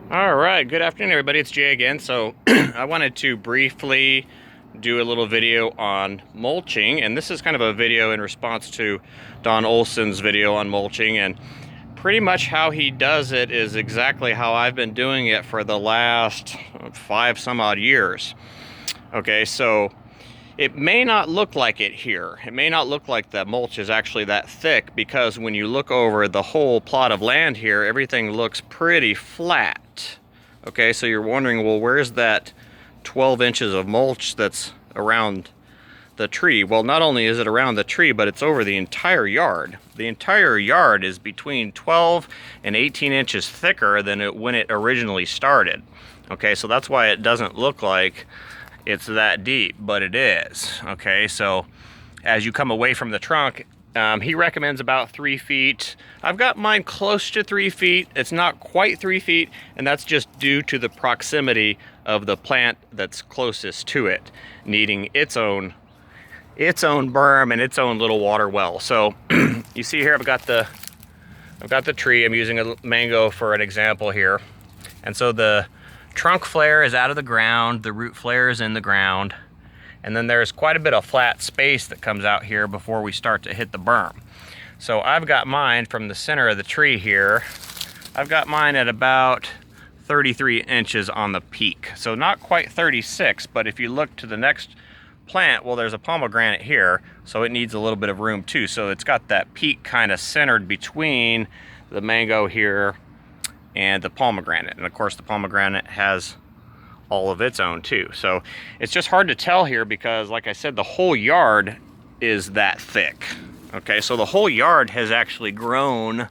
All right, good afternoon, everybody. It's Jay again. So I wanted to briefly do a little video on mulching, and this is kind of a video in response to Don Olson's video on mulching, and pretty much how he does it is exactly how I've been doing it for the last 5 some odd years. Okay, so it may not look like it here. It may not look like the mulch is actually that thick, because when you look over the whole plot of land here, everything looks pretty flat. Okay, so you're wondering, well, where's that 12 inches of mulch that's around the tree? Well, not only is it around the tree, but it's over the entire yard. The entire yard is between 12 and 18 inches thicker than when it originally started. Okay, so that's why it doesn't look like it's that deep, but it is. Okay, so as you come away from the trunk, he recommends about 3 feet. I've got mine close to 3 feet. It's not quite 3 feet, and that's just due to the proximity of the plant that's closest to it, needing its own berm and its own little water well. So you see here, I've got the tree. I'm using a mango for an example here, and so the trunk flare is out of the ground, the root flare is in the ground, and then there's quite a bit of flat space that comes out here before we start to hit the berm. So I've got mine from the center of the tree here. I've got mine at about 33 inches on the peak. So not quite 36, but if you look to the next plant, well, there's a pomegranate here, so it needs a little bit of room too. So it's got that peak kind of centered between the mango here and the pomegranate. And of course the pomegranate has all of its own too. So it's just hard to tell here because, like I said, the whole yard is that thick. Okay, so the whole yard has actually grown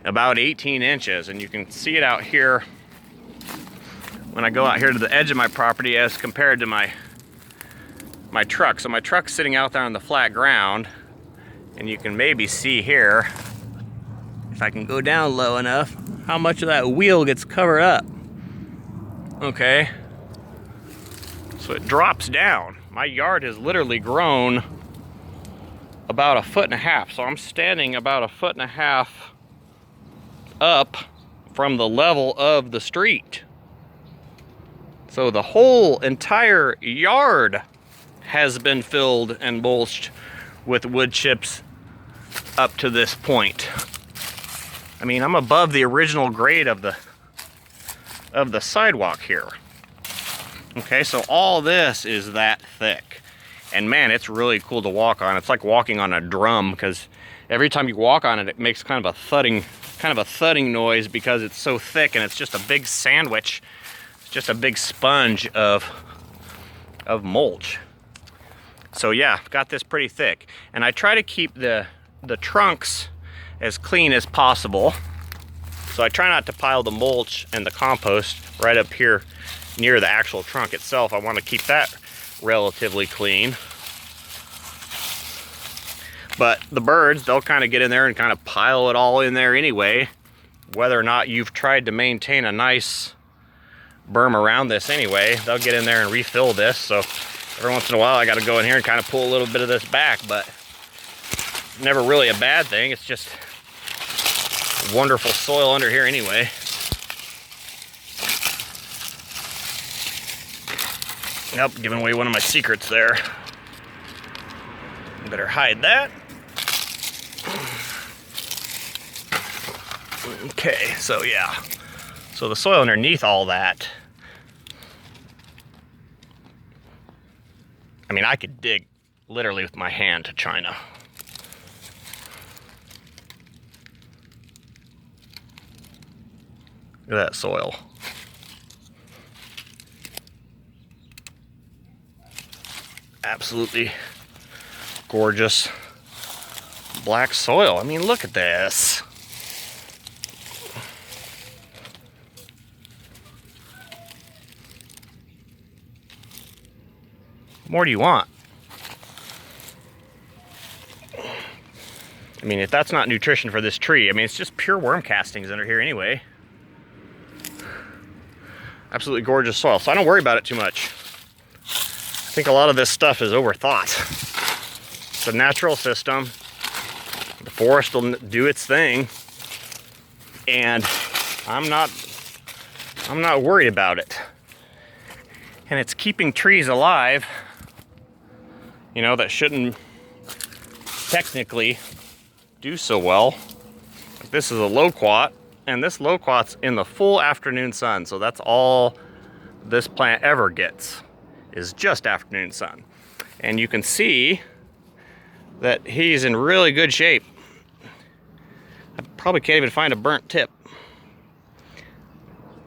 about 18 inches, and you can see it out here when I go out here to the edge of my property as compared to my truck. So my truck's sitting out there on the flat ground, and you can maybe see here, if I can go down low enough, how much of that wheel gets covered up. Okay, so it drops down. My yard has literally grown about 1.5 feet. So I'm standing about 1.5 feet up from the level of the street. So the whole entire yard has been filled and mulched with wood chips up to this point. I mean, I'm above the original grade of the sidewalk here. Okay, so all this is that thick, and man, it's really cool to walk on. It's like walking on a drum, because every time you walk on it, it makes kind of a thudding noise, because it's so thick, and it's just a big sandwich. It's just a big sponge of mulch. So yeah, I've got this pretty thick, and I try to keep the trunks as clean as possible. So I try not to pile the mulch and the compost right up here near the actual trunk itself. I want to keep that relatively clean. But the birds, they'll kind of get in there and kind of pile it all in there anyway, whether or not you've tried to maintain a nice berm around this anyway. They'll get in there and refill this. So every once in a while I got to go in here and kind of pull a little bit of this back, but never really a bad thing. It's just wonderful soil under here anyway. Nope, giving away one of my secrets there. Better hide that. Okay, so yeah. So the soil underneath all that, I mean, I could dig literally with my hand to China. Look at that soil. Absolutely gorgeous black soil. I mean, look at this. What more do you want? I mean, if that's not nutrition for this tree, I mean, it's just pure worm castings under here anyway. Absolutely gorgeous soil, so I don't worry about it too much. I think a lot of this stuff is overthought. It's a natural system. The forest will do its thing, and I'm not I'm not worried about it. And it's keeping trees alive, you know, that shouldn't technically do so well. This is a loquat, and this loquat's in the full afternoon sun, so that's all this plant ever gets, is just afternoon sun. And you can see that he's in really good shape. I probably can't even find a burnt tip.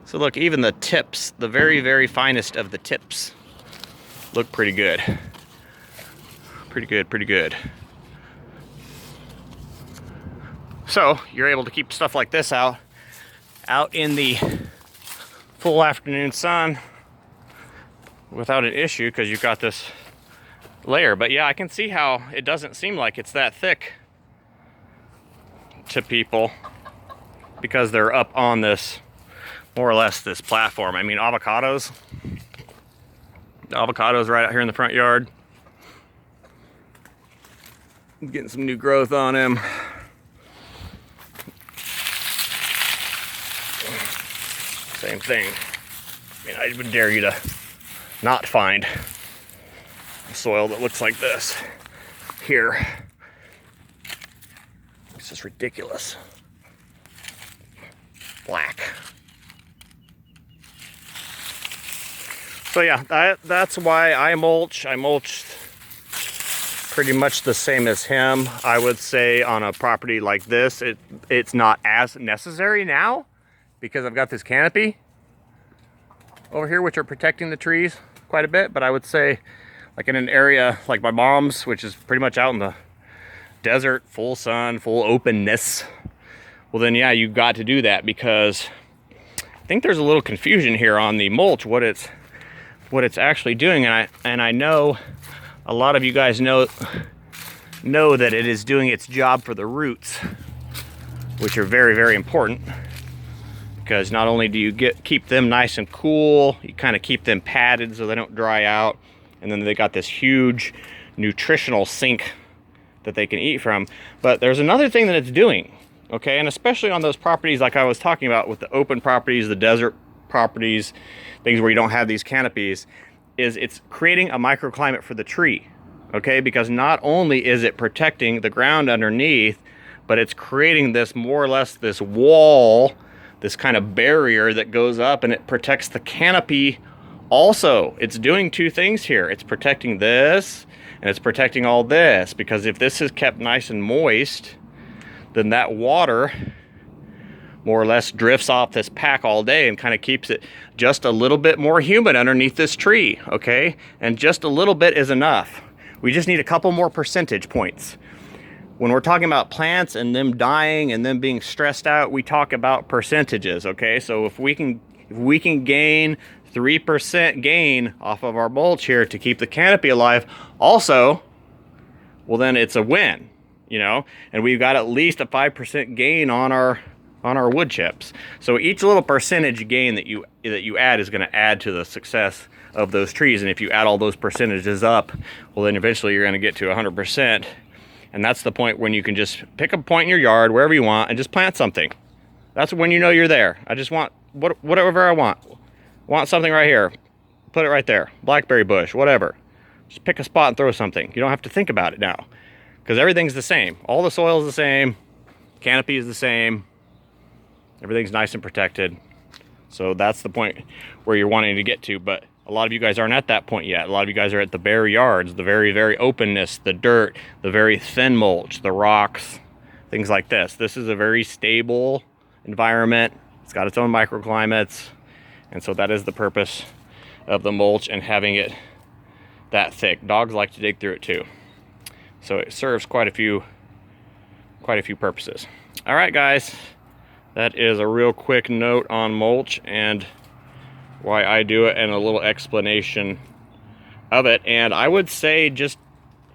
So look, even the tips, the very, very finest of the tips, look pretty good. Pretty good, pretty good. So you're able to keep stuff like this out in the full afternoon sun without an issue, because you've got this layer. But yeah, I can see how it doesn't seem like it's that thick to people because they're up on this, more or less, this platform. I mean, avocados. The avocados right out here in the front yard. Getting some new growth on him. Same thing. I mean, I would dare you to not find soil that looks like this here. It's just ridiculous. Black. So yeah, that's why I mulch. I mulched pretty much the same as him. I would say on a property like this, it's not as necessary now because I've got this canopy over here, which are protecting the trees quite a bit. But I would say, like in an area like my mom's, which is pretty much out in the desert, full sun, full openness, well then yeah, you've got to do that, because I think there's a little confusion here on the mulch, what it's actually doing. And I know a lot of you guys know that it is doing its job for the roots, which are very, very important, because not only do you keep them nice and cool, you kind of keep them padded so they don't dry out, and then they got this huge nutritional sink that they can eat from. But there's another thing that it's doing, okay? And especially on those properties like I was talking about with the open properties, the desert properties, things where you don't have these canopies, is it's creating a microclimate for the tree, okay? Because not only is it protecting the ground underneath, but it's creating this, more or less, this wall, this kind of barrier that goes up, and it protects the canopy also. It's doing two things here. It's protecting this, and it's protecting all this, because if this is kept nice and moist, then that water more or less drifts off this pack all day and kind of keeps it just a little bit more humid underneath this tree, okay? And just a little bit is enough. We just need a couple more percentage points. When we're talking about plants and them dying and them being stressed out, we talk about percentages, okay? So if we can gain 3% gain off of our mulch here to keep the canopy alive also, well then it's a win, you know? And we've got at least a 5% gain on our wood chips. So each little percentage gain that you add is going to add to the success of those trees. And if you add all those percentages up, well then eventually you're going to get to 100%. And that's the point when you can just pick a point in your yard, wherever you want, and just plant something. That's when you know you're there. I just want whatever I want. Want something right here. Put it right there. Blackberry bush, whatever. Just pick a spot and throw something. You don't have to think about it now, because everything's the same. All the soil is the same. Canopy is the same. Everything's nice and protected. So that's the point where you're wanting to get to. But a lot of you guys aren't at that point yet. A lot of you guys are at the bare yards, the very, very openness, the dirt, the very thin mulch, the rocks, things like this. This is a very stable environment. It's got its own microclimates. And so that is the purpose of the mulch and having it that thick. Dogs like to dig through it too. So it serves quite a few purposes. All right, guys. That is a real quick note on mulch and why I do it, and a little explanation of it. And I would say, just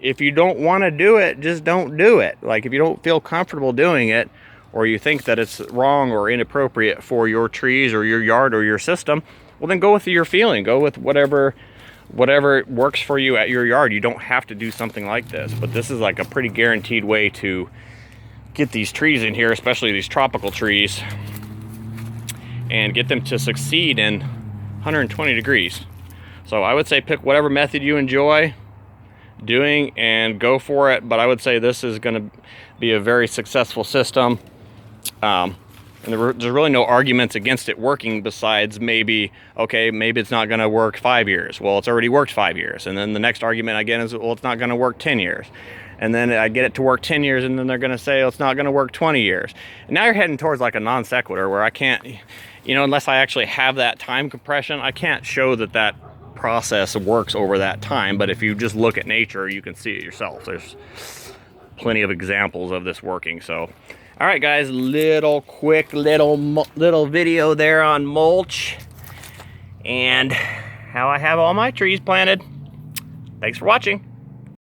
if you don't want to do it, just don't do it. Like, if you don't feel comfortable doing it, or you think that it's wrong or inappropriate for your trees or your yard or your system, well then go with your feeling. Go with whatever works for you at your yard. You don't have to do something like this, but this is like a pretty guaranteed way to get these trees in here, especially these tropical trees, and get them to succeed in 120 degrees. So I would say pick whatever method you enjoy doing and go for it, but I would say this is going to be a very successful system. And there's really no arguments against it working besides maybe, okay, maybe it's not going to work 5 years. Well, it's already worked 5 years. And then the next argument I get is, well, it's not going to work 10 years. And then I get it to work 10 years, and then they're going to say, oh, it's not going to work 20 years. And now you're heading towards like a non sequitur where I can't, you know, unless I actually have that time compression, I can't show that that process works over that time. But if you just look at nature, you can see it yourself. There's plenty of examples of this working. So, all right, guys, quick little video there on mulch and how I have all my trees planted. Thanks for watching.